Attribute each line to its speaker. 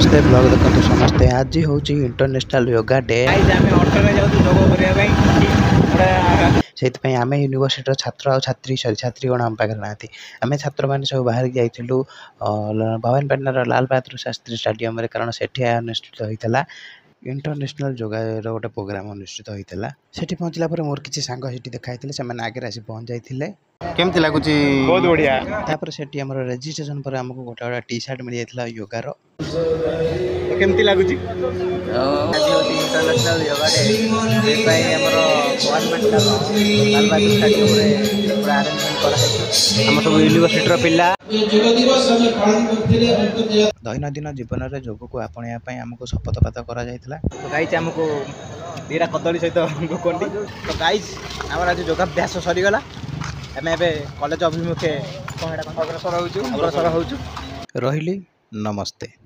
Speaker 1: नमस्ते ब्लॉग देखते समस्ते आज हूँ इंटरनेशनल योगा डे से आम यूनिवर्सिटी छात्र और छात्री सॉरी छात्रीगण आम पाखे ना आम छात्र मैंने सब बाहर जाइलु भवानीपाटनार लाल बहादुर शास्त्री स्टाडियम कारण से अनुष्ठित होता इंटरनेशनल योगा गोटे प्रोग्राम अनुष्ठित होता से पहुँचला मोर किसी सांग से देखाई से आगे आसी पहुँच जाते केमती लगुच
Speaker 2: बहुत बढ़िया
Speaker 1: तापर से रेजिस्ट्रेशन पर आमको गोटे गोटे टी सार्ट मिल जाता योगार
Speaker 2: केमती लगुच
Speaker 1: इंटरनेशनल योगा डे आमर आम सब यूनिवर्सिटी पिला दैनंदिन जीवन में योग को आपणाइबा आमको शपथपात
Speaker 2: आमको दीटा कदली सहित गोकंडी तो गाइज आम आज योगाभ्यास सरीगला आम कॉलेज अभिमुखे अग्रसर होचु
Speaker 1: रही नमस्ते।